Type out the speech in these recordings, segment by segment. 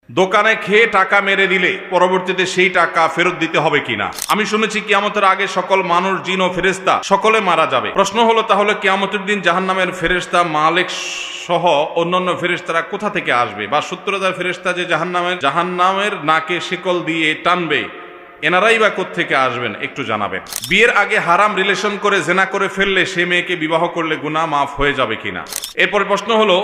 দোকানে খেয়ে টাকা মেরে দিলে পরবর্তীতে সেই টাকা ফেরত দিতে হবে কিনা। আমি শুনেছি কিয়ামতের আগে সকল মানুষ, জিন ও ফেরেশতা সকলে মারা যাবে। প্রশ্ন হলো, তাহলে কিয়ামতের দিন জাহান্নামের ফেরেশতা মালিক সহ অন্যান্য ফেরেশতারা কোথা থেকে আসবে, বা 70,000 ফেরেশতা যে জাহান্নামের নাকে শিকল দিয়ে টানবে, এনারাই বা কোত্থেকে আসবেন, একটু জানাবেন। বিয়ের আগে হারাম রিলেশন করে জেনা করে ফেললে সে মেয়েকে বিবাহ করলে গুনাহ মাফ হয়ে যাবে কিনা। এরপরে প্রশ্ন হলো,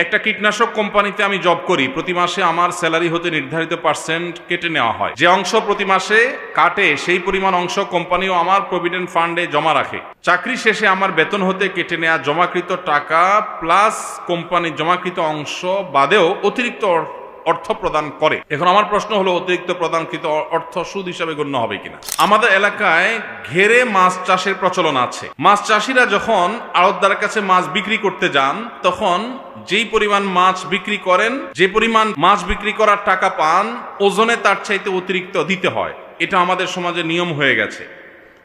একটা কীটনাশক কোম্পানিতে আমি জব করি, প্রতি মাসে আমার স্যালারি হতে নির্ধারিত পার্সেন্ট কেটে নেওয়া হয়। যে অংশ প্রতি মাসে কাটে সেই পরিমাণ অংশ কোম্পানিও আমার প্রভিডেন্ট ফান্ডে জমা রাখে। চাকরি শেষে আমার বেতন হতে কেটে নেওয়া জমাকৃত টাকা প্লাস কোম্পানির জমাকৃত অংশ বাদেও অতিরিক্ত অর্থ প্রদান করে। এখন আমার প্রশ্ন হলো, অতিরিক্ত প্রদানকৃত অর্থ সুদ হিসাবে গণ্য হবে কিনা। আমাদের এলাকায় ঘেরে মাছ চাষের প্রচলন আছে। মাছ চাষিরা যখন আড়তদারের কাছে মাছ বিক্রি করতে যান, তখন যেই পরিমাণ মাছ বিক্রি করেন, যে পরিমাণ মাছ বিক্রি করার টাকা পান, ওজনে তার চাইতে অতিরিক্ত দিতে হয়। এটা আমাদের সমাজে নিয়ম হয়ে গেছে।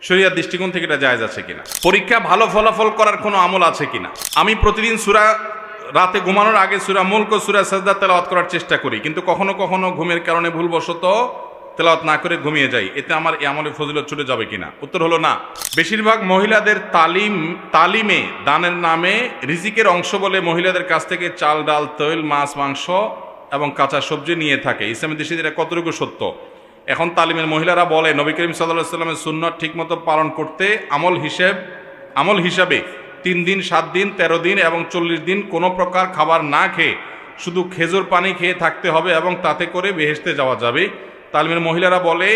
শরিয়ার দৃষ্টিকোণ থেকে এটা জায়েজ আছে কিনা। পরীক্ষা ভালো ফলাফল করার কোনো আমল আছে কিনা। আমি প্রতিদিন রাতে ঘুমানোর আগে সূরা মুলক ও সূরা সাজদা তেলাওয়াত করার চেষ্টা করি, কিন্তু কখনো কখনো ঘুমের কারণে ভুলবশত তেলাওয়াত না করে ঘুমিয়ে যাই। এতে আমার এই আমলে ফজিলত ছুটে যাবে কিনা। উত্তর হলো না। বেশিরভাগ মহিলাদের তালিমে দানের নামে রিজিকের অংশ বলে মহিলাদের কাছ থেকে চাল, ডাল, তৈল, মাছ, মাংস এবং কাঁচা সবজি নিয়ে থাকে। ইসলামী দৃষ্টিতে এটা কতটুকু সত্য? এখন তালিমের মহিলারা বলে নবী করিম সাল্লাল্লাহু আলাইহি ওয়াসাল্লামের সুন্নাত ঠিকমতো পালন করতে আমল হিসাবে 3 দিন, 7 দিন, 13 দিন এবং 40 দিন কোনো প্রকার খাবার না খেয়ে শুধু খেজুর পানি খেয়ে থাকতে হবে এবং তাতে করে বেহেশতে যাওয়া যাবে। তালিমের মহিলারা বলে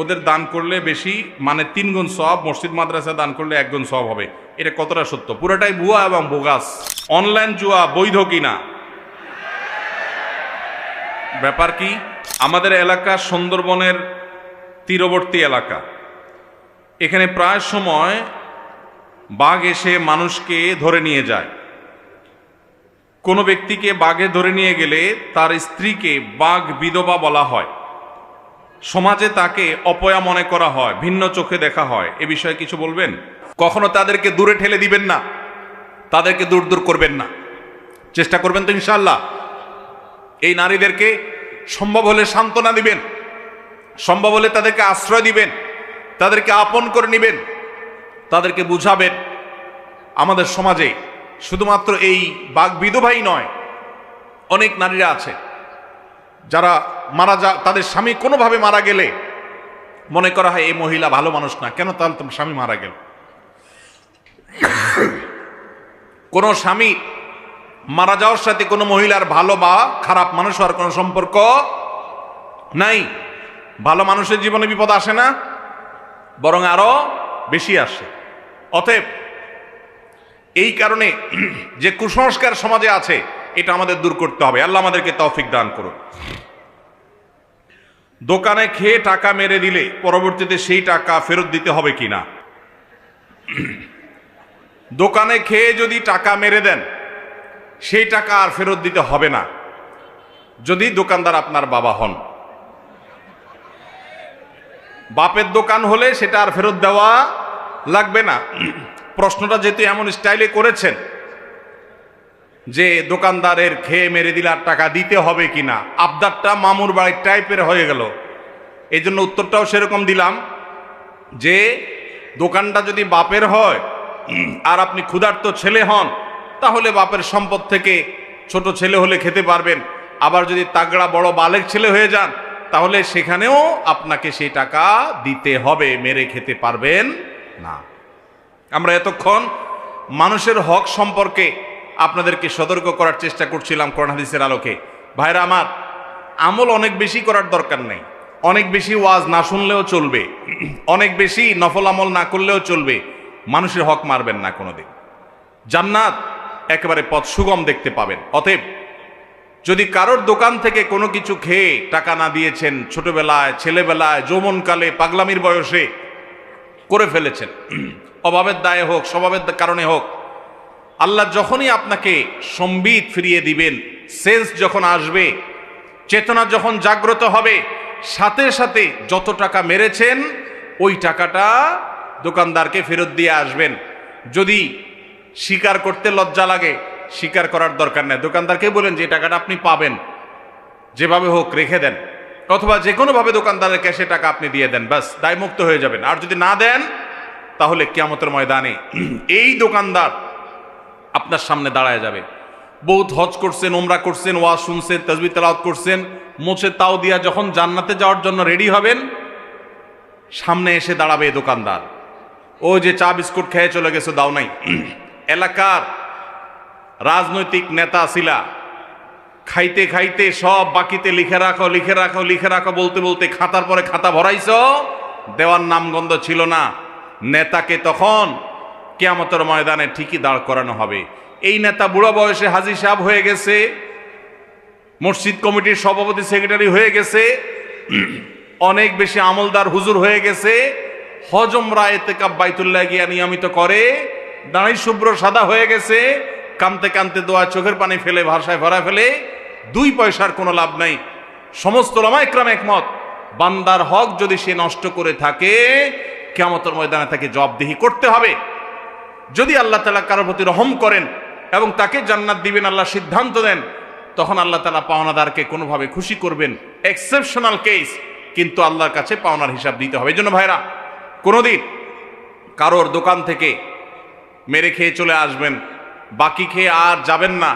ওদের দান করলে বেশি, মানে 3 গুণ সওয়াব, মসজিদ মাদ্রাসা দান করলে 1 গুণ সওয়াব হবে। এটা কতটা সত্য? পুরোটাই ভুয়া এবং বোগাস। অনলাইন জুয়া বৈধ কিনা? ব্যাপার কি? আমাদের এলাকা সুন্দরবনের তীরবর্তী এলাকা। এখানে প্রায় সময় বাঘ এসে মানুষকে ধরে নিয়ে যায়। কোনো ব্যক্তিকে বাঘে ধরে নিয়ে গেলে তার স্ত্রীকে বাঘ বিধবা বলা হয়। সমাজে তাকে অপয়া মনে করা হয়, ভিন্ন চোখে দেখা হয়। এ বিষয়ে কিছু বলবেন? কখনো তাদেরকে দূরে ঠেলে দিবেন না, তাদেরকে দূর দূর করবেন না, চেষ্টা করবেন তো ইনশাআল্লাহ। এই নারীদেরকে সম্ভব হলে সান্ত্বনা দিবেন, সম্ভব হলে তাদেরকে আশ্রয় দিবেন, তাদেরকে আপন করে নেবেন, তাদেরকে বুঝাবেন। আমাদের সমাজে শুধুমাত্র এই বাঘ বিধবাই নয়, অনেক নারীরা আছে যারা তাদের স্বামী কোনোভাবে মারা গেলে মনে করা হয় এই মহিলা ভালো মানুষ না, কেন তাহলে তোমার স্বামী মারা গেল। কোনো স্বামী মারা যাওয়ার সাথে কোনো মহিলার ভালো বা খারাপ মানুষ হওয়ার কোনো সম্পর্ক নাই। ভালো মানুষের জীবনে বিপদ আসে না, বরং আরো বেশি আসে। অতএব এই কারণে যে কুসংস্কার সমাজে আছে, এটা আমাদের দূর করতে হবে। আল্লাহ আমাদেরকে তৌফিক দান করুন। দোকানে খেয়ে টাকা মেরে দিলে পরবর্তীতে সেই টাকা ফেরত দিতে হবে কিনা। দোকানে খেয়ে যদি টাকা মেরে দেন, সেই টাকা আর ফেরত দিতে হবে না, যদি দোকানদার আপনার বাবা হন। বাপের দোকান হলে সেটা আর ফেরত দেওয়া লাগবে না। প্রশ্নটা যেহেতু এমন স্টাইলে করেছেন যে দোকানদারের খেয়ে মেরে দিলে আর টাকা দিতে হবে কিনা, আবদারটা মামুর বাড়ির টাইপের হয়ে গেল। এই জন্য উত্তরটাও সেরকম দিলাম যে দোকানটা যদি বাপের হয় আর আপনি ক্ষুধার্ত ছেলে হন, তাহলে বাপের সম্পদ থেকে ছোট ছেলে হলে খেতে পারবেন। আবার যদি তাগড়া বড় বালেক ছেলে হয়ে যান, তাহলে সেখানেও আপনাকে সেই টাকা দিতে হবে, মেরে খেতে পারবেন না। আমরা এতক্ষণ মানুষের হক সম্পর্কে আপনাদেরকে সতর্ক করার চেষ্টা করছিলাম কোরআন হাদিসের আলোকে। ভাইরা আমার, আমল অনেক বেশি করার দরকার নেই, অনেক বেশি ওয়াজ না শুনলেও চলবে, অনেক বেশি নফল আমল না করলেও চলবে। মানুষের হক মারবেন না কোনোদিন, জান্নাত একেবারে পথ সুগম দেখতে পাবেন। অতএব যদি কারোর দোকান থেকে কোনো কিছু খেয়ে টাকা না দিয়েছেন, ছোটবেলায়, ছেলেবেলায়, যৌবনকালে, পাগলামির বয়সে করে ফেলেছেন, অভাবের দায়ে হোক, স্বভাবের কারণে হোক, আল্লাহ যখনই আপনাকে সম্বিত ফিরিয়ে দিবেন, সেন্স যখন আসবে, চেতনা যখন জাগ্রত হবে, সাথে সাথে যত টাকা মেরেছেন ওই টাকাটা দোকানদারকে ফেরত দিয়ে আসবেন। যদি স্বীকার করতে লজ্জা লাগে, স্বীকার করার দরকার নেই, দোকানদারকে বলেন যে টাকাটা আপনি পাবেন, যেভাবে হোক রেখে দেন, অথবা যে কোনোভাবে দোকানদারের ক্যাশে টাকা আপনি দিয়ে দেন, ব্যাস দায়মুক্ত হয়ে যাবেন। আর যদি না দেন তাহলে কিয়ামতের ময়দানে এই দোকানদার আপনার সামনে দাঁড়ায় যাবে। বহুত হজ করছেন, উমরা করছেন, ওয়াজ শুনছেন, তাসবিহ তেলাওয়াত করছেন, মোছে তাও দিয়া যখন জান্নাতে যাওয়ার জন্য রেডি হবেন, সামনে এসে দাঁড়াবে এই দোকানদার। ও যে চা বিস্কুট খেয়ে চলে গেছে দাও নাই, এলাকার রাজনৈতিক নেতা ছিলা, খাইতে খাইতে সব বাকিতে লিখে রাখো লিখে রাখো লিখে রাখো বলতে বলতে খাতার পরে খাতা ভরাইছ, দেওয়ার নামগন্ধ ছিল না। নেতাকে তখন কিয়ামতের ময়দানে ঠিকই দাঁড় করানো হবে। এই নেতা বুড়ো বয়সে হাজী সাহেব হয়ে গেছে, মসজিদ কমিটির সভাপতি সেক্রেটারি হয়ে গেছে, অনেক বেশি আমলদার হুজুর হয়ে গেছে, হজ উমরা ইতিকাফ বাইতুল্লাহ গিয়া নিয়মিত করে, দাঁড়ি শুভ্র সাদা হয়ে গেছে, কানতে কানতে দোয়া চোখের পানি ফেলে ভাষায় ভরা ফেলে, 2 পয়সার কোনো লাভ নাই। সমস্ত উলামা ইকরাম একমত, বান্দার হক যদি সে নষ্ট করে থাকে কিয়ামতের ময়দানে তাকে জবাবদিহি করতে হবে। যদি আল্লাহ তাআলা কারোর প্রতি রহম করেন এবং তাকে জান্নাত দিবেন আল্লাহ সিদ্ধান্ত দেন, তখন আল্লাহ তাআলা পাওনাদারকে কোনোভাবে খুশি করবেন, এক্সেপশনাল কেস, কিন্তু আল্লাহর কাছে পাওনার হিসাব দিতে হবে। এই জন্য ভাইরা, কোনোদিন কারোর দোকান থেকে মেরে খেয়ে চলে আসবেন, বাকি খেয়ে আর যাবেন না।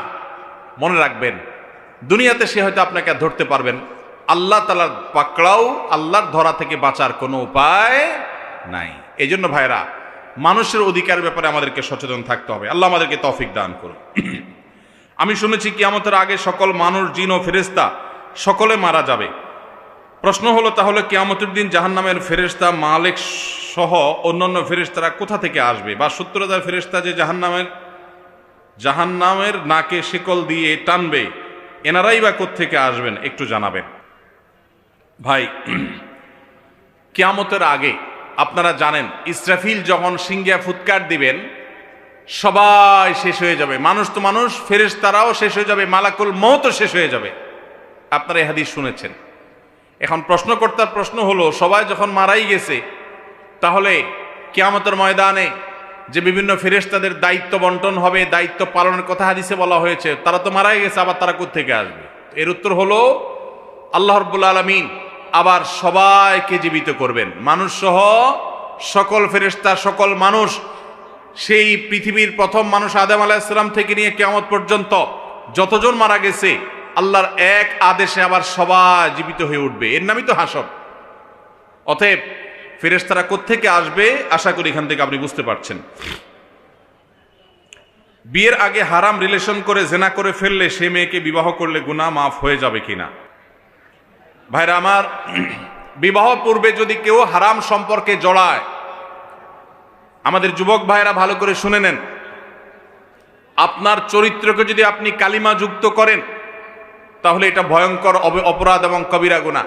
মনে রাখবেন, দুনিয়াতে সে হয়তো আপনাকে আর ধরতে পারবেন, আল্লাহ তাআলার পাকড়াও, আল্লাহর ধরা থেকে বাঁচার কোনো উপায় নাই। এই জন্য ভাইরা, মানুষের অধিকারের ব্যাপারে আমাদেরকে সচেতন থাকতে হবে। আল্লাহ আমাদেরকে তৌফিক দান করুন। আমি শুনেছি কিয়ামতের আগে সকল মানুষ, জিন ও ফেরেশতা সকলে মারা যাবে। প্রশ্ন হলো, তাহলে কিয়ামতের দিন জাহান্নামের ফেরেশতা মালিক সহ অন্যান্য ফেরেশতারা কোথা থেকে আসবে? বা 70,000 ফেরেশতা যে জাহান্নামের নাকে শিকল দিয়ে টানবে, এনারাই বা কোত্থেকে আসবেন একটু জানাবেন। ভাই, কিয়ামতের আগে আপনারা জানেন, ইসরাফিল যখন সিংহা ফুৎকার দিবেন, সবাই শেষ হয়ে যাবে। মানুষ তো মানুষ, ফেরেশতারাও শেষ হয়ে যাবে, মালাকুল মউতও শেষ হয়ে যাবে। আপনারা এই হাদিস শুনেছেন। এখন প্রশ্নকর্তার প্রশ্ন হলো, সবাই যখন মারাই গেছে, তাহলে কিয়ামতের ময়দানে যে বিভিন্ন ফেরেশতাদের দায়িত্ব বন্টন হবে, দায়িত্ব পালনের কথা হাদিসে বলা হয়েছে, তারা তো মারাই গেছে, আবার তারা কোত্থেকে আসবে? এর উত্তর হলো, আল্লাহ রাব্বুল আলামিন আবার সবাইকে জীবিত করবেন, মানুষ সহ সকল ফেরেশতা, সকল মানুষ। সেই পৃথিবীর প্রথম মানুষ আদম আলাইহিস সালাম থেকে নিয়ে কিয়ামত পর্যন্ত যতজন মারা গেছে, আল্লাহর এক আদেশে আবার সবাই জীবিত হয়ে উঠবে। এর নামই তো হাসর। অতএব ফেরেশতারা কোত্থেকে আসবে, আশা করি এখান থেকে আপনি বুঝতে পারছেন। বিয়ের আগে হারাম রিলেশন করে জেনা করে ফেললে সে মেয়েকে বিবাহ করলে গুনাহ মাফ হয়ে যাবে কিনা? ভাইরা আমার, বিবাহ পূর্বে যদি কেউ হারাম সম্পর্কে জড়ায়, আমাদের যুবক ভাইরা ভালো করে শুনে নেন, আপনার চরিত্রকে যদি আপনি কালিমা যুক্ত করেন, তাহলে এটা ভয়ঙ্কর অপরাধ এবং কবিরা গুনাহ।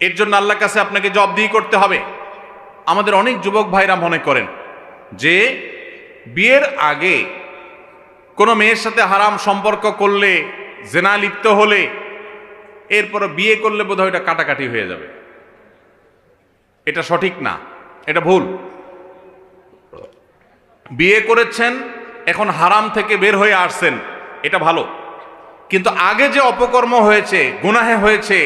এর জন্য আল্লাহর কাছে আপনাকে জবাবদিহি করতে হবে। আমাদের অনেক যুবক ভাইরা মনে করেন যে বিয়ের আগে কোনো মেয়ের সাথে হারাম সম্পর্ক করলে, জেনা লিপ্ত হলে, এরপরে বিয়ে করলে বোধহয় এটা কাটাকাটি হয়ে যাবে। এটা সঠিক না, এটা ভুল। বিয়ে করেছেন, এখন হারাম থেকে বের হয়ে আসছেন, এটা ভালো। কিন্তু আগে যে অপকর্ম হয়েছে, গুনাহে হয়েছে,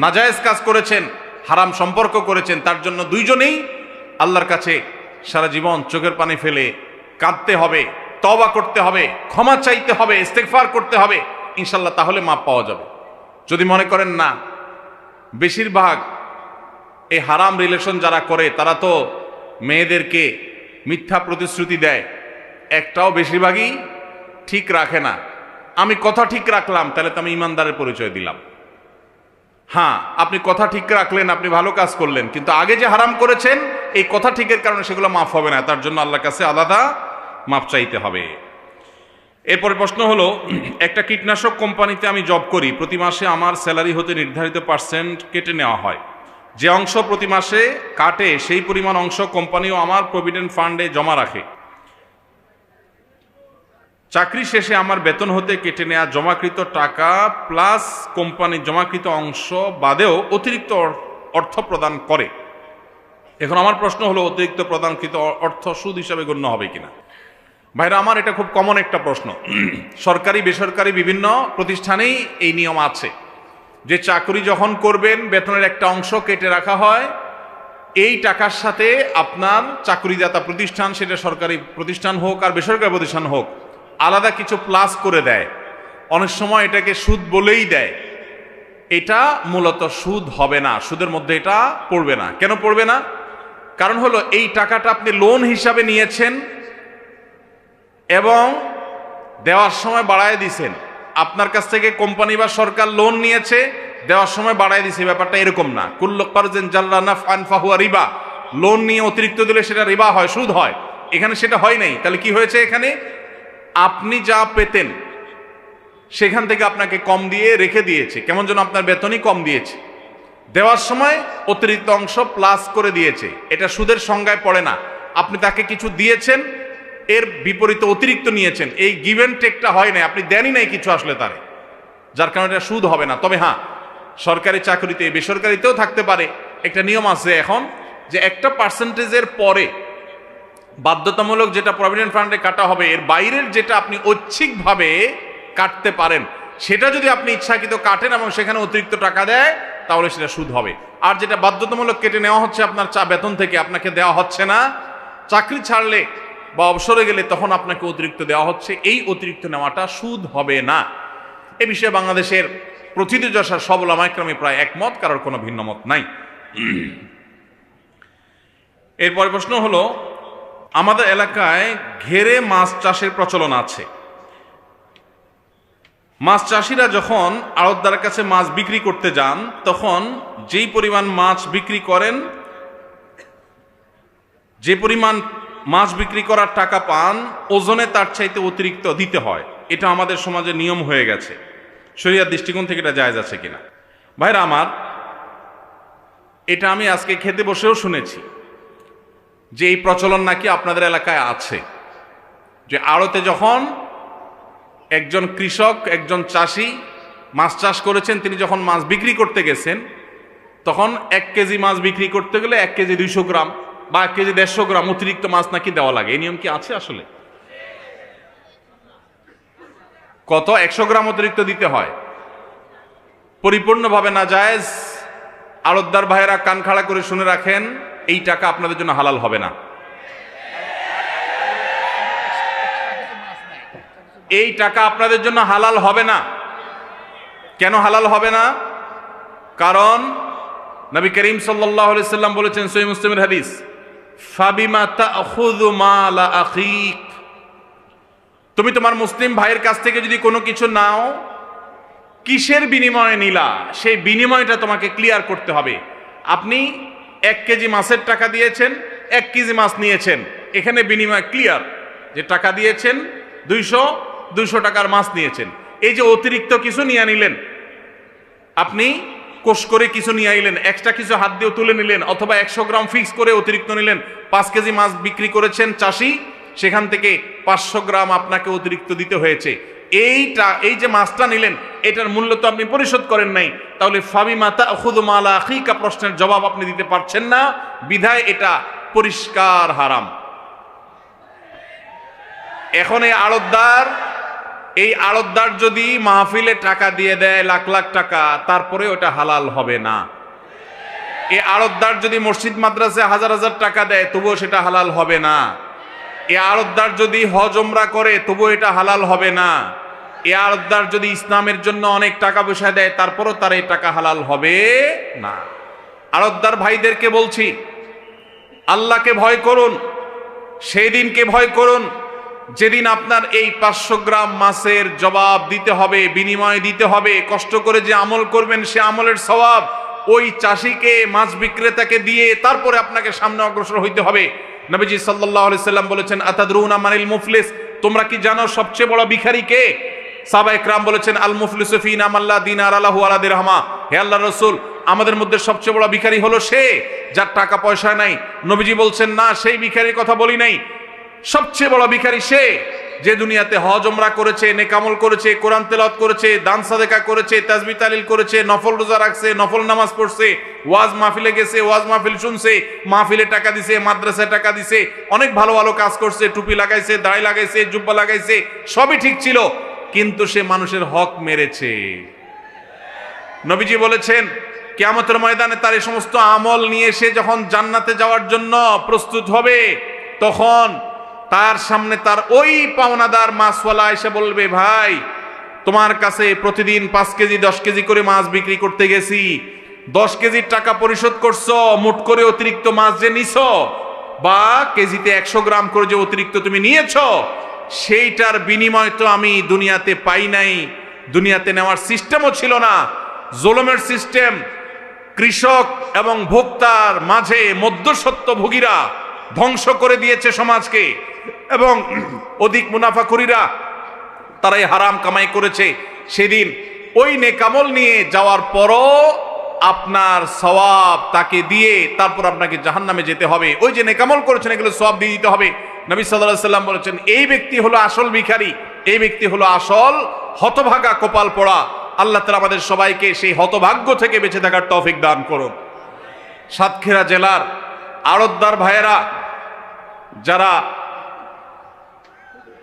নাজায়েজ কাজ করেছেন, হারাম সম্পর্ক করেছেন, তার জন্য দুইজনেই আল্লাহর কাছে সারা জীবন চোখের পানি ফেলে কাঁদতে হবে, তওবা করতে হবে, ক্ষমা চাইতে হবে, ইস্তেগফার করতে হবে, ইনশাল্লাহ তাহলে মাপ পাওয়া যাবে। যদি মনে করেন না, বেশিরভাগ এই হারাম রিলেশন যারা করে তারা তো মেয়েদেরকে মিথ্যা প্রতিশ্রুতি দেয়, একটাও বেশিরভাগই ঠিক রাখে না। আমি কথা ঠিক রাখলাম, তাহলে তো আমি ইমানদারের পরিচয় দিলাম। হ্যাঁ, আপনি কথা ঠিক রাখলেন, আপনি ভালো কাজ করলেন, কিন্তু আগে যে হারাম করেছেন, এই কথা ঠিকের কারণে সেগুলো মাফ হবে না, তার জন্য আল্লাহর কাছে আলাদা মাপ চাইতে হবে। এরপরে প্রশ্ন হলো, একটা কীটনাশক কোম্পানিতে আমি জব করি, প্রতি মাসে আমার স্যালারি হতে নির্ধারিত পার্সেন্ট কেটে নেওয়া হয়। যে অংশ প্রতি মাসে কাটে সেই পরিমাণ অংশ কোম্পানিও আমার প্রভিডেন্ট ফান্ডে জমা রাখে। চাকরি শেষে আমার বেতন হতে কেটে নেওয়া জমাকৃত টাকা প্লাস কোম্পানির জমাকৃত অংশ বাদেও অতিরিক্ত অর্থ প্রদান করে। এখন আমার প্রশ্ন হলো, অতিরিক্ত প্রদানকৃত অর্থ সুদ হিসাবে গণ্য হবে কিনা? ভাইরা আমার, এটা খুব কমন একটা প্রশ্ন। সরকারি বেসরকারি বিভিন্ন প্রতিষ্ঠানেই এই নিয়ম আছে। যে চাকরি যখন করবেন বেতনের একটা অংশ কেটে রাখা হয়, এই টাকার সাথে আপনার চাকরিদাতা প্রতিষ্ঠান, সেটা সরকারি প্রতিষ্ঠান হোক আর বেসরকারি প্রতিষ্ঠান হোক, আলাদা কিছু প্লাস করে দেয়। অনেক সময় এটাকে সুদ বলেই দেয়। এটা মূলত সুদ হবে না, সুদের মধ্যে এটা পড়বে না। কেন পড়বে না? কারণ হলো এই টাকাটা আপনি লোন হিসাবে নিয়েছেন এবং দেওয়ার সময় বাড়ায় দিছেন। আপনার কাছ থেকে কোম্পানি বা সরকার লোন নিয়েছে, দেওয়ার সময় বাড়ায় দিছে, ব্যাপারটা এরকম না। কুল্লু কারজিন জাররা নাফআন ফাহুয়া রিবা। লোন নিয়ে অতিরিক্ত দিলে সেটা রিবা হয়, সুদ হয়। এখানে সেটা হয় নাই। তাহলে কি হয়েছে? এখানে আপনি যা পেতেন সেখান থেকে আপনাকে কম দিয়ে রেখে দিয়েছে, কেমন যেন আপনার বেতনই কম দিয়েছে। দেওয়ার সময় অতিরিক্ত অংশ প্লাস করে দিয়েছে। এটা সুদের সংজ্ঞায় পড়ে না। আপনি তাকে কিছু দিয়েছেন, এর বিপরীতে অতিরিক্ত নিয়েছেন, এই গিভ অ্যান্ড টেকটা হয় না, আপনি দেনই নাই কিছু আসলে তারে, যার কারণে এটা সুদ হবে না। তবে হ্যাঁ, সরকারি চাকরিতে বেসরকারিতেও থাকতে পারে একটা নিয়ম আছে এখন, যে একটা পার্সেন্টেজের পরে বাধ্যতামূলক যেটা প্রভিডেন্ট ফান্ডে কাটা হবে, এর বাইরের যেটা আপনি ঐচ্ছিকভাবে কাটতে পারেন, সেটা যদি আপনি ইচ্ছাকৃত কাটেন এবং সেখানে অতিরিক্ত টাকা দেয়, তাহলে সেটা সুদ হবে। আর যেটা বাধ্যতামূলক কেটে নেওয়া হচ্ছে আপনার বেতন থেকে, আপনাকে দেওয়া হচ্ছে না, চাকরি ছাড়লে বা অবসরে গেলে তখন আপনাকে অতিরিক্ত দেওয়া হচ্ছে, এই অতিরিক্ত নেওয়াটা সুদ হবে না। এ বিষয়ে বাংলাদেশের প্রথিতযশা সব উলামায়ে কেরাম প্রায় একমত, কারোর কোনো ভিন্ন মত নাই। এরপরে প্রশ্ন হলো, আমাদের এলাকায় ঘেরে মাছ চাষের প্রচলন আছে। মাছ চাষিরা যখন আড়তদারের কাছে মাছ বিক্রি করতে যান, তখন যেই পরিমাণ মাছ বিক্রি করেন, যে পরিমাণ মাছ বিক্রি করার টাকা পান, ওজনে তার চাইতে অতিরিক্ত দিতে হয়। এটা আমাদের সমাজে নিয়ম হয়ে গেছে। শরীয়তের দৃষ্টিকোণ থেকে এটা জায়েজ আছে কিনা? ভাইরা আমার, এটা আমি আজকে খেতে বসেও শুনেছি যে এই প্রচলন নাকি আপনাদের এলাকায় আছে, যে আড়তে যখন একজন কৃষক, একজন চাষি মাছ চাষ করেছেন, তিনি যখন মাছ বিক্রি করতে গেছেন, তখন 1 কেজি মাছ বিক্রি করতে গেলে 1 কেজি 200 গ্রাম বা 1 কেজি 150 গ্রাম অতিরিক্ত মাছ নাকি দেওয়া লাগে। এই নিয়ম কি আছে আসলে? কত? 100 গ্রাম অতিরিক্ত দিতে হয়। পরিপূর্ণভাবে না জায়েজ। আড়তদার ভাইয়েরা কান খাড়া করে শুনে রাখেন, এই টাকা আপনাদের জন্য হালাল হবে না। এই টাকা আপনাদের জন্য হালাল হবে না। কেন হালাল হবে না? কারণ নবী করিম সাল্লাল্লাহু আলাইহি সাল্লাম বলেছেন, সহিহ মুসলিমের হাদিস, ফাবিমা তাখুযু মালা আখিক। তুমি তোমার মুসলিম ভাইয়ের কাছ থেকে যদি কোনো কিছু নাও, কিসের বিনিময়ে নিলা, সেই বিনিময়টা তোমাকে ক্লিয়ার করতে হবে। আপনি 1 কেজি মাছের টাকা দিয়েছেন, 1 কেজি মাছ নিয়েছেন, এখানে বিনিময় ক্লিয়ার, যে টাকা দিয়েছেন 200 টাকার মাছ নিয়েছেন। এই যে অতিরিক্ত কিছু নিয়ে নিলেন, আপনি কোষ করে কিছু নিয়ে আইলেন, এক্সট্রা কিছু হাত দিয়ে তুলে নিলেন, অথবা 100 গ্রাম ফিক্স করে অতিরিক্ত নিলেন। 5 কেজি মাছ বিক্রি করেছেন চাষি, সেখান থেকে 500 গ্রাম আপনাকে অতিরিক্ত দিতে হয়েছে। এই যে মাছটা নিলেন, এটার মূল্য তো আপনি পরিশোধ করেন নাই, তাহলে ফাবিমা তাখুযু মালা আখিকা প্রশ্নের জবাব আপনি দিতে পারছেন না, বিধায় এটা পরিষ্কার হারাম। এখন এই আড়তদার যদি মাহফিলে টাকা দিয়ে দেয় লাখ লাখ টাকা, তারপরে ওটা হালাল হবে না। এই আড়তদার যদি মসজিদ মাদ্রাসায় হাজার হাজার টাকা দেয়, তবুও সেটা হালাল হবে না। এই আড়তদার যদি হজ ওমরা করে, তবুও এটা হালাল হবে না। এই আড়তদার যদি ইসলামের জন্য অনেক টাকা পয়সা দেয়, তারপরও তার এই টাকা হালাল হবে না। আড়তদার ভাইদেরকে বলছি, আল্লাহকে ভয় করুন, সেই দিনকে ভয় করুন যেদিন আপনার এই 500 গ্রাম মাছের জবাব দিতে হবে, বিনিময় দিতে হবে। কষ্ট করে যে আমল করবেন, সে আমলের সওয়াব ওই চাষিকে, মাছ বিক্রেতাকে দিয়ে তারপরে আপনাকে সামনে অগ্রসর হইতে হবে। নবীজি সাল্লাল্লাহু আলাইহি সাল্লাম বলেছেন, আতাদরুনা মানিল মুফলিস, তোমরা কি জানো সবচেয়ে বড় ভিখারি কে? সাহাবায়ে কেরাম বলেছেন, আল মুফলিসু ফিনা মাল্লা দিনার আলাহু ওয়ালা দিরহামা। হে আল্লাহর রাসূল, আমাদের মধ্যে সবচেয়ে বড় ভিখারি হলো সে যার টাকা পয়সা নাই। নবীজি বলছেন, না, সেই ভিখারির কথা বলি নাই। সবচেয়ে বড় ভিখারি সে যে দুনিয়াতে হজ ওমরা করেছে, নেকামল করেছে, কোরআন তেলাওয়াত করেছে, দান সাদেকা করেছে, তাসবিহ তাহলিল করেছে, নফল রোজা রাখছে, নফল নামাজ পড়ছে, ওয়াজ মাহফিলে গেছে, ওয়াজ মাহফিল শুনছে, মাহফিলে টাকা দিছে, মাদ্রাসায় টাকা দিছে, অনেক ভালো ভালো কাজ করছে, টুপি লাগাইছে, দাড়ি লাগাইছে, জুব্বা লাগাইছে, সবই ঠিক ছিল, কিন্তু সে মানুষের হক মেরেছে। নবীজি বলেছেন কিয়ামতের ময়দানে তার এই সমস্ত আমল নিয়ে সে যখন জান্নাতে যাওয়ার জন্য প্রস্তুত হবে, তখন তার সামনে তার ওই পাওনাদার মাছওয়ালা এসে বলবে, ভাই তোমার কাছে প্রতিদিন 5 কেজি 10 কেজি করে মাছ বিক্রি করতে গেছি, 10 কেজির টাকা পরিশোধ করছো, মোট করে অতিরিক্ত মাছ যে নিছো বা কেজিতে 100 গ্রাম করে যে অতিরিক্ত তুমি নিয়েছো, সেইটার বিনিময় তো আমি দুনিয়াতে পাই নাই, দুনিয়াতে নেওয়ার সিস্টেমও ছিল না, জুলুমের সিস্টেম, কৃষক এবং ভোক্তার মাঝে মধ্যস্বত্বভোগীরা ধ্বংস করে দিয়েছে সমাজকে, এবং অধিক মুনাফাখোরীরা তারাই হারাম কামাই করেছে। সেদিন ওই নেকামল নিয়ে যাওয়ার পরও আপনার সওয়াব তাকে দিয়ে তারপর আপনাকে জাহান্নামে যেতে হবে। ওই যে নেকামল করেছেন এগুলো সওয়াব দিয়ে দিতে হবে। নবী সাল্লাল্লাহু আলাইহি সাল্লাম বলেছেন, এই ব্যক্তি হলো আসল ভিখারি, এই ব্যক্তি হলো আসল হতভাগা, কপাল পোড়া। আল্লাহ তাআলা আমাদের সবাইকে সেই হতভাগ্য থেকে বেঁচে থাকার তৌফিক দান করুন। সাতক্ষীরা জেলার আড়তদার ভাইয়েরা যারা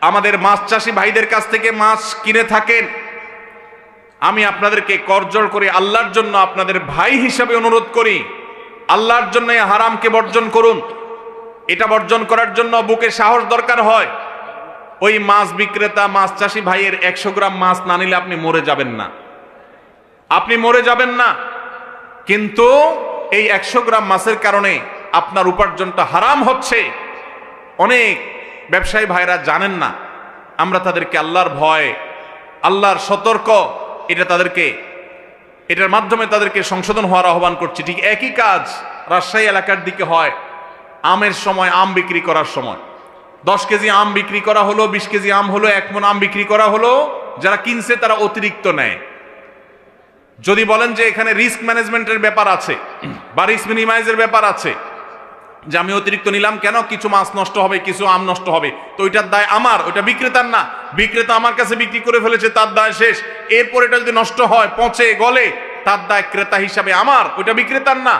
আমাদের মাছ চাষী ভাইদের কাছ থেকে মাছ কিনে থাকেন, আমি আপনাদেরকে করজোড় করে আল্লাহর জন্য আপনাদের ভাই হিসাবে অনুরোধ করি, আল্লাহর জন্য এই হারামকে বর্জন করুন। এটা বর্জন করার জন্য বুকে সাহস দরকার হয়। ওই মাছ বিক্রেতা মাছ চাষী ভাইয়ের 100 গ্রাম মাছ না নিলে আপনি মরে যাবেন না, আপনি মরে যাবেন না, কিন্তু এই 100 গ্রাম মাছের কারণে আপনার উপার্জনটা হারাম হচ্ছে। অনেক ব্যবসায়ী ভাইরা জানেন না। আমরা তাদেরকে আল্লাহর ভয়, আল্লাহর সতর্ক, এটার মাধ্যমে তাদেরকে সংশোধন হওয়ার আহ্বান করছি। ঠিক একই কাজ রাজশাহী এলাকার দিকে হয়। আমের সময়, আম বিক্রি করার সময় 10 কেজি আম বিক্রি করা হলো, 20 কেজি আম হলো, 1 মণ আম বিক্রি করা হলো, যারা কিনছে তারা অতিরিক্ত নেয়। যদি বলেন যে এখানে রিস্ক ম্যানেজমেন্টের ব্যাপার আছে বা রিস্ক মিনিমাইজের ব্যাপার আছে, যে আমি অতিরিক্ত নিলাম কেন, কিছু মাছ নষ্ট হবে, কিছু আম নষ্ট হবে, তো ওইটার দায় আমার, ওইটা বিক্রেতার না। বিক্রেতা আমার কাছে বিক্রি করে ফেলেছে, তার দায় শেষ। এরপর এটা যদি নষ্ট হয়, পচে গলে, তার দায় ক্রেতা হিসাবে আমার, ওইটা বিক্রেতার না।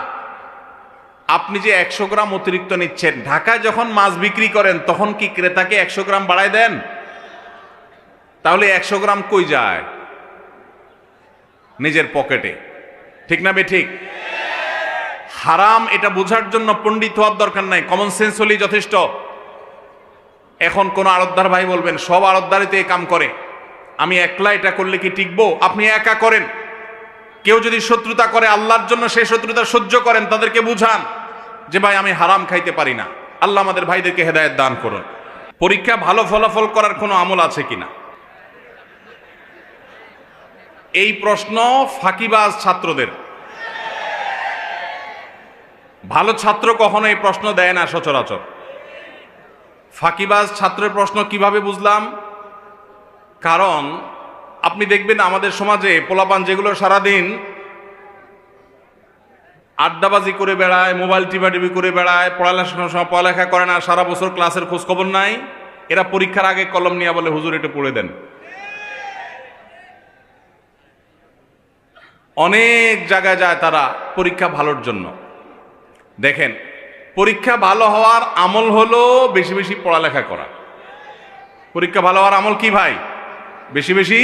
আপনি যে 100 গ্রাম অতিরিক্ত নিচ্ছেন, ঢাকায় যখন মাছ বিক্রি করেন তখন কি ক্রেতাকে 100 গ্রাম বাড়ায় দেন? তাহলে 100 গ্রাম কই যায়? নিজের পকেটে। ঠিক না বে ঠিক? হারাম এটা বোঝার জন্য পণ্ডিত হওয়ার দরকার নাই, কমন সেন্স হলেই যথেষ্ট। এখন কোন আড়তদার ভাই বলবেন, সব আড়তদারই তো এই কাম করে, আমি একলা এটা করলে কি টিকবো? আপনি একা করেন। কেউ যদি শত্রুতা করে আল্লাহর জন্য, সেই শত্রুতা সহ্য করেন, তাদেরকে বুঝান যে ভাই আমি হারাম খাইতে পারি না। আল্লাহ আমাদের ভাইদেরকে হেদায়েত দান করুন। পরীক্ষা ভালো ফলাফল করার কোনো আমল আছে কিনা, এই প্রশ্ন ফাঁকিবাজ ছাত্রদের। ভালো ছাত্র কখনো এই প্রশ্ন দেয় না সচরাচর। ফাঁকিবাজ ছাত্রের প্রশ্ন কিভাবে বুঝলাম? কারণ আপনি দেখবেন আমাদের সমাজে পোলাপান যেগুলো সারাদিন আড্ডাবাজি করে বেড়ায়, মোবাইল টিপাটিপি করে বেড়ায়, পড়ালেখার সময় পড়ালেখা করে না, সারা বছর ক্লাসের খোঁজ খবর নাই, এরা পরীক্ষার আগে কলম নিয়ে বলে হুজুর এটা পড়ে দেন। অনেক জায়গায় যায় তারা পরীক্ষা ভালোর জন্য। দেখেন, পরীক্ষা ভালো হওয়ার আমল হলো বেশি বেশি পড়ালেখা করা। পরীক্ষা ভালো হওয়ার আমল কি ভাই? বেশি বেশি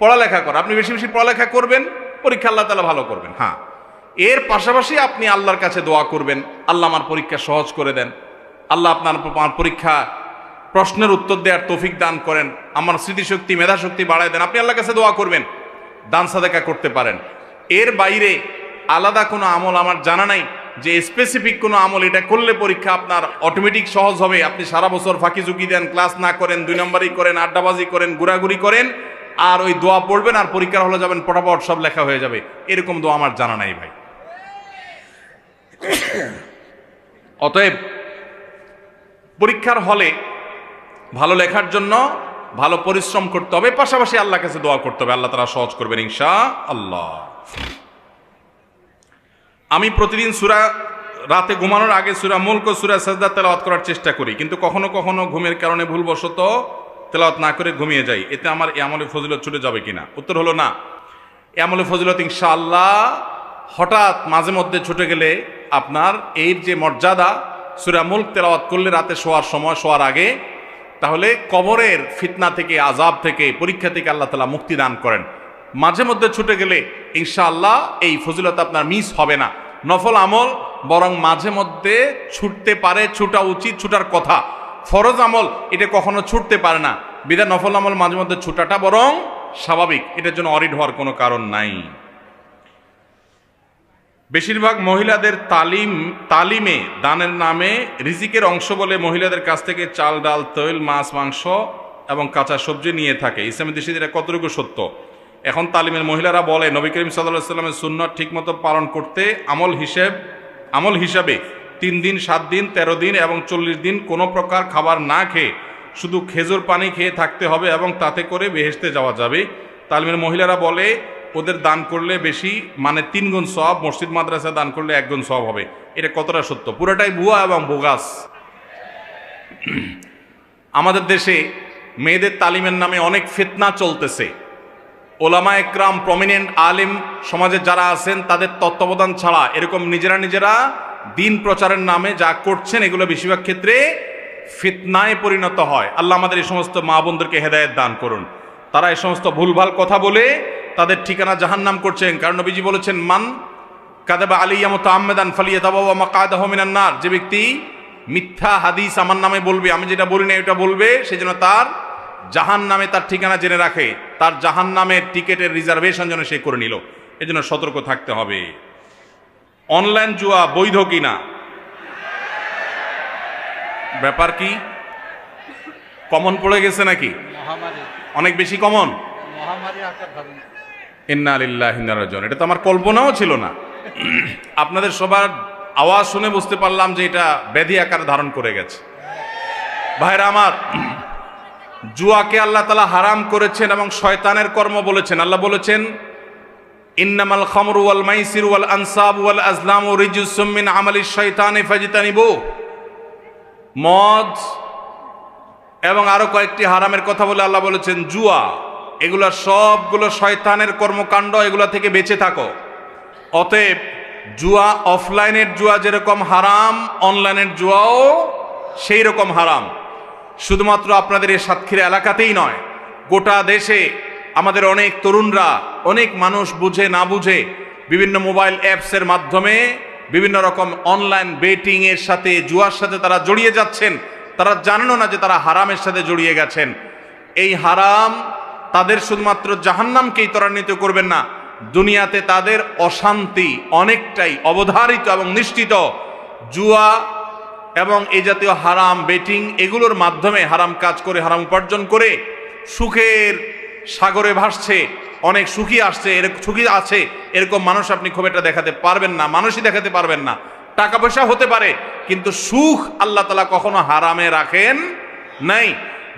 পড়ালেখা করা। আপনি বেশি বেশি পড়ালেখা করবেন, পরীক্ষা আল্লাহ তাআলা ভালো করবেন। হ্যাঁ, এর পাশাপাশি আপনি আল্লাহর কাছে দোয়া করবেন, আল্লাহ আমার পরীক্ষা সহজ করে দেন, আল্লাহ আপনার পরীক্ষা প্রশ্নের উত্তর দেওয়ার তৌফিক দান করেন, আমার স্মৃতিশক্তি মেধাশক্তি বাড়ায় দেন। আপনি আল্লাহর কাছে দোয়া করবেন, দান সাদাকা করতে পারেন। এর বাইরে আলাদা কোনো আমল আমার জানা নাই যে স্পেসিফিক কোনো আমল এটা করলে পরীক্ষা আপনার অটোমেটিক সহজ হবে। আপনি সারা বছর ফাঁকি ঝুঁকি দেন, ক্লাস না করেন, 2 নম্বরই করেন, আড্ডাবাজি করেন, ঘোরাঘুরি করেন, আর ওই দোয়া পড়বেন আর পরীক্ষার হলে যাবেন, পটাপট সব লেখা হয়ে যাবে, এরকম দোয়া আমার জানা নাই ভাই। অতএব পরীক্ষার হলে ভালো লেখার জন্য ভালো পরিশ্রম করতে হবে, পাশাপাশি আল্লাহর কাছে দোয়া করতে হবে, আল্লাহ তাআলা সহজ করবেন ইনশাআল্লাহ। আমি প্রতিদিন সূরা রাতে ঘুমানোর আগে সূরা মুলক ও সূরা সাজদা তেলাওয়াত করার চেষ্টা করি, কিন্তু কখনো কখনো ঘুমের কারণে ভুলবশত তেলাওয়াত না করে ঘুমিয়ে যাই, এতে আমার এই আমলে ফজিলত ছুটে যাবে কিনা? উত্তর হলো না। এই আমলে ফজিলত ইনশাআল্লাহ হঠাৎ মাঝে মধ্যে ছুটে গেলে আপনার এর যে মর্যাদা, সূরা মুলক তেলাওয়াত করলে রাতে শোয়ার সময়, শোয়ার আগে, তাহলে কবরের ফিতনা থেকে, আযাব থেকে, পরীক্ষা থেকে আল্লাহ তাআলা মুক্তি দান করেন। মাঝে মধ্যে ছুটে গেলে ইনশাআল্লাহ এই ফজিলত আপনার মিস হবে না। নফল আমল বরং মাঝে মধ্যে ছুটতে পারে, ছুটা উচিত, ছুটার কথা। ফরজ আমল এটা কখনো ছুটতে পারে না, বিধায় নফল আমল মাঝে মধ্যে ছুটাটা বরং স্বাভাবিক, এটার জন্য অরিড হওয়ার কোনো কারণ নাই। বেশিরভাগ মহিলাদের তালিমে দানের নামে রিজিকের অংশ বলে মহিলাদের কাছ থেকে চাল, ডাল, তৈল, মাছ, মাংস এবং কাঁচা সবজি নিয়ে থাকে। ইসলামের দৃষ্টিতে এটা কতটুকু সত্য? এখন তালিমের মহিলারা বলে নবী করিম সাল্লাল্লাহু আলাইহি ওয়াসাল্লামের সুন্নাত ঠিকমতো পালন করতে আমল হিসাবে 3 দিন, 7 দিন, 13 দিন এবং 40 দিন কোনো প্রকার খাবার না খেয়ে শুধু খেজুর পানি খেয়ে থাকতে হবে এবং তাতে করে বেহেশতে যাওয়া যাবে। তালিমের মহিলারা বলে ওদের দান করলে বেশি, মানে 3 গুণ সওয়াব, মসজিদ মাদ্রাসা দান করলে 1 গুণ সওয়াব হবে। এটা কতটা সত্য? পুরোটাই ভুয়া এবং বোগাস। আমাদের দেশে মেয়েদের তালিমের নামে অনেক ফিতনা চলতেছে। ওলামা একরাম, প্রমিনেন্ট আলিম সমাজে যারা আছেন তাদের তত্ত্বাবধান ছাড়া এরকম নিজেরা দিন প্রচারের নামে যা করছেন এগুলো বেশিরভাগ ক্ষেত্রে ফিতনায় পরিণত হয়। আল্লাহ আমাদের এই সমস্ত মা বোনদেরকে হেদায়েত দান করুন। তারা এই সমস্ত ভুলভাল কথা বলে তাদের ঠিকানা জাহান্নাম করছেন। কারণ নবীজি বলেছেন, মান কাযাবা আলাইয়া মুতাআম্মিদান ফালিয়াতাবাওয়া মাকআদাহু মিনান নার। যে ব্যক্তি মিথ্যা হাদিস আমার নামে বলবে, আমি যেটা বলি না এটা বলবে, সেজন্য তার জাহান্নামে তার ঠিকানা জেনে রাখে, তার জাহান্নামের টিকেটের রিজার্ভেশন যেন সে করে নিল। এজন্য সতর্ক থাকতে হবে। অনলাইন জুয়া বৈধ কিনা? ব্যাপার কি? কমন পড়ে গেছে নাকি? অনেক বেশি কমন। ইন্না লিল্লাহি ওয়া ইন্না ইলাইহি রাজিউন। এটা তো আমার কল্পনাও ছিল না। আপনাদের সবার আওয়াজ শুনে বুঝতে পারলাম যে এটা ব্যাধি আকার ধারণ করে গেছে। ভাইরা আমার, জুয়াকে আল্লাহ তাআলা হারাম করেছেন এবং শয়তানের কর্ম বলেছেন। আল্লাহ বলেছেন, ইন্নামাল খামরু ওয়াল মাইসিরু ওয়াল আনসাবু ওয়াল আজলামু রিজসুম মিন আমালিশ শাইতানি ফাজতানিবু। মদ এবং আরো কয়েকটি হারামের কথা বলে আল্লাহ বলেছেন জুয়া, এগুলা সবগুলো শয়তানের কর্মকাণ্ড, এগুলা থেকে বেঁচে থাকো। অতএব জুয়া, অফলাইনের জুয়া যেরকম হারাম, অনলাইনের জুয়াও সেই রকম হারাম। শুধুমাত্র আপনাদের এই সাতক্ষীরা এলাকাতেই নয়, গোটা দেশে আমাদের অনেক তরুণরা, অনেক মানুষ বুঝে না বুঝে বিভিন্ন মোবাইল অ্যাপসের মাধ্যমে বিভিন্ন রকম অনলাইন বেটিং এর সাথে, জুয়ার সাথে তারা জড়িয়ে যাচ্ছেন। তারা জানেনও না যে তারা হারামের সাথে জড়িয়ে গেছেন। এই হারাম তাদের শুধুমাত্র জাহান্নামকেই ত্বরান্বিত করবেন না, দুনিয়াতে তাদের অশান্তি অনেকটাই অবধারিত এবং নিশ্চিত। জুয়া এবং এই জাতীয় হারাম বেটিং এগুলোর মাধ্যমে হারাম কাজ করে, হারাম উপার্জন করে সুখের সাগরে ভাসছে, অনেক সুখী আসছে, সুখী আছে, এরকম মানুষ আপনি খুব একটা দেখাতে পারবেন না, মানুষই দেখাতে পারবেন না। টাকা পয়সা হতে পারে, কিন্তু সুখ আল্লাহ তাআলা কখনো হারামে রাখেন নাই।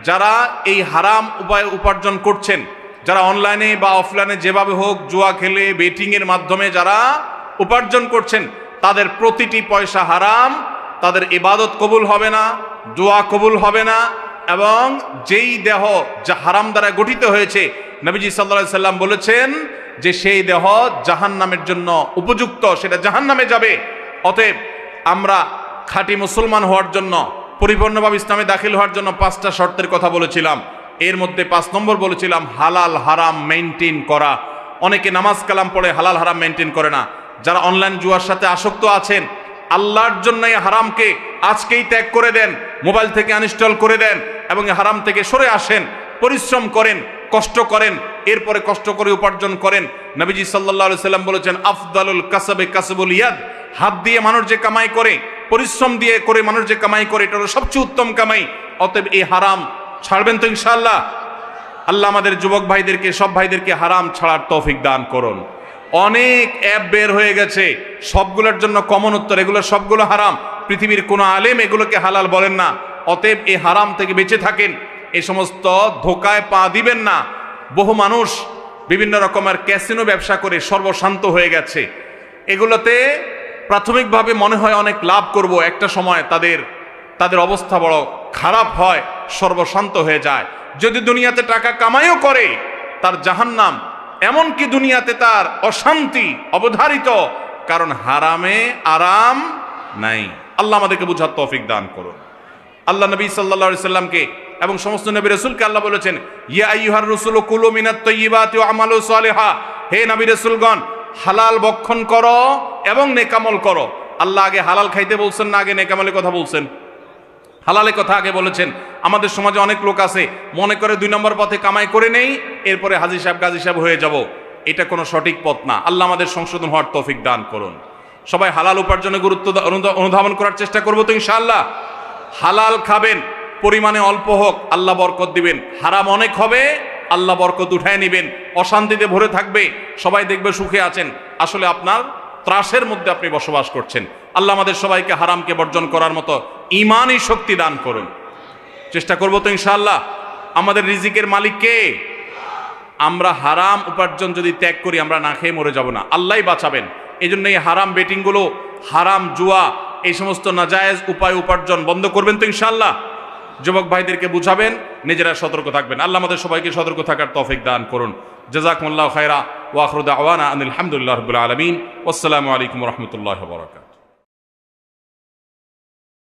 যারা এই হারাম উপায়ে উপার্জন করছেন, যারা অনলাইনে বা অফলাইনে যেভাবে হোক জুয়া খেলে, বেটিং এর মাধ্যমে যারা উপার্জন করছেন, তাদের প্রতিটি পয়সা হারাম। তাদের ইবাদত কবুল হবে না, দোয়া কবুল হবে না, এবং যেই দেহ যা হারাম দ্বারা গঠিত হয়েছে, নবীজি সাল্লাল্লাহু আলাইহি সাল্লাম বলেছেন যে সেই দেহ জাহান্নামের জন্য উপযুক্ত, সেটা জাহান্নামে যাবে। অতএব আমরা খাঁটি মুসলমান হওয়ার জন্য, পরিপূর্ণভাবে ইসলামে দাখিল হওয়ার জন্য 5টা শর্তের কথা বলেছিলাম। এর মধ্যে 5 নম্বর বলেছিলাম হালাল হারাম মেইনটেইন করা। অনেকে নামাজ কালাম পড়ে হালাল হারাম মেইনটেইন করে না। যারা অনলাইন জুয়ার সাথে আসক্ত আছেন, আল্লাহর জন্য এই হারামকে আজকেই ত্যাগ করে দেন, মোবাইল থেকে আনইনস্টল করে দেন এবং হারাম থেকে সরে আসেন। পরিশ্রম করেন, কষ্ট করেন, এরপরে কষ্ট করে উপার্জন করেন। নবীজি সাল্লাল্লাহু আলাইহি সাল্লাম বলেছেন, আফদালুল কাসবে কাসবুল ইয়াদ। হাত দিয়ে মানুষ যে কামাই করে, পরিশ্রম দিয়ে করে মানুষ যে কামাই করে, এটা হলো সবচেয়ে উত্তম কামাই। অতএব এই হারাম ছাড়বেন তো ইনশাআল্লাহ? আল্লাহ আমাদের যুবক ভাইদেরকে, সব ভাইদেরকে হারাম ছাড়ার তৌফিক দান করুন। অনেক অ্যাপ বের হয়ে গেছে, সবগুলোর জন্য কমন উত্তর, এগুলো সবগুলো হারাম। পৃথিবীর কোনো আলেম এগুলোকে হালাল বলেন না। অতএব এই হারাম থেকে বেঁচে থাকেন, এই সমস্ত ধোকায় পা দিবেন না। বহু মানুষ বিভিন্ন রকমের ক্যাসিনো ব্যবসা করে সর্বশান্ত হয়ে গেছে। এগুলোতে প্রাথমিকভাবে মনে হয় অনেক লাভ করব, একটা সময় তাদের অবস্থা বড় খারাপ হয়, সর্বশান্ত হয়ে যায়। যদি দুনিয়াতে টাকা কামাইও করে, তার জাহান্নাম, এমনকি দুনিয়াতে তার অশান্তি অবধারিত, কারণ হারামে আরাম নাই। আল্লাহ আমাদেরকে বুঝার তৌফিক দান করুন। আল্লাহ নবী সাল্লাল্লাহু আলাইহি সাল্লামকে এবং সমস্ত নবী রাসূলকে আল্লাহ বলেছেন, ইয়া আইয়ুহার রাসূলু কুলু মিনাত তাইয়্যিবাতি ওয়া আমালু সালিহা, হে নবী রাসূলগণ হালাল ভক্ষণ করো এবং নেকামল করো। আল্লাহ আগে হালাল খাইতে বলছেন না আগে নেকামলের কথা বলছেন? হালালের কথা আগে বলেছেন। আমাদের সমাজে অনেক লোক আছে মনে করে 2 নম্বর পথে কামাই করে নেই, এরপরে হাজী সাহেব গাজী সাহেব হয়ে যাব। এটা কোনো সঠিক পথ না। আল্লাহ আমাদের সংশোধন হওয়ার তৌফিক দান করুন। সবাই হালাল উপার্জনে গুরুত্ব অনুধাবন করার চেষ্টা করবো তো ইনশাআল্লাহ। হালাল খাবেন, পরিমাণে অল্প হোক, আল্লাহ বরকত দিবেন। হারাম অনেক হবে, আল্লাহ বরকত উঠায় নিবেন। অশান্তিতে ভরে থাকবে, সবাই দেখবে সুখে আছেন, আসলে আপনার ত্রাসের মধ্যে আপনি বসবাস করছেন। আল্লাহ আমাদের সবাইকে হারামকে বর্জন করার মতো ঈমানি শক্তি দান করুন। চেষ্টা করবো তো ইনশাআল্লাহ। আমাদের রিজিকের মালিক কে? আমরা হারাম উপার্জন যদি ত্যাগ করি আমরা না খেয়ে মরে যাব না, আল্লাহই বাঁচাবেন। এই জন্য এই হারাম বেটিংগুলো, হারাম জুয়া, এই সমস্ত নাজায়েজ উপায় উপার্জন বন্ধ করবেন তো ইনশাআল্লাহ। যুবক ভাইদেরকে বুঝাবেন, নিজেরা সতর্ক থাকবেন। আল্লাহ আমাদের সবাইকে সতর্ক থাকার তৌফিক দান করুন। জাযাকুমুল্লাহু খায়রা ওয়া আখিরু দাওয়ানা আনিল হামদুলিল্লাহি রাব্বিল আলামিন। ওয়াসসালামু আলাইকুম ওয়া রাহমাতুল্লাহি ওয়া বারাকাতুহু।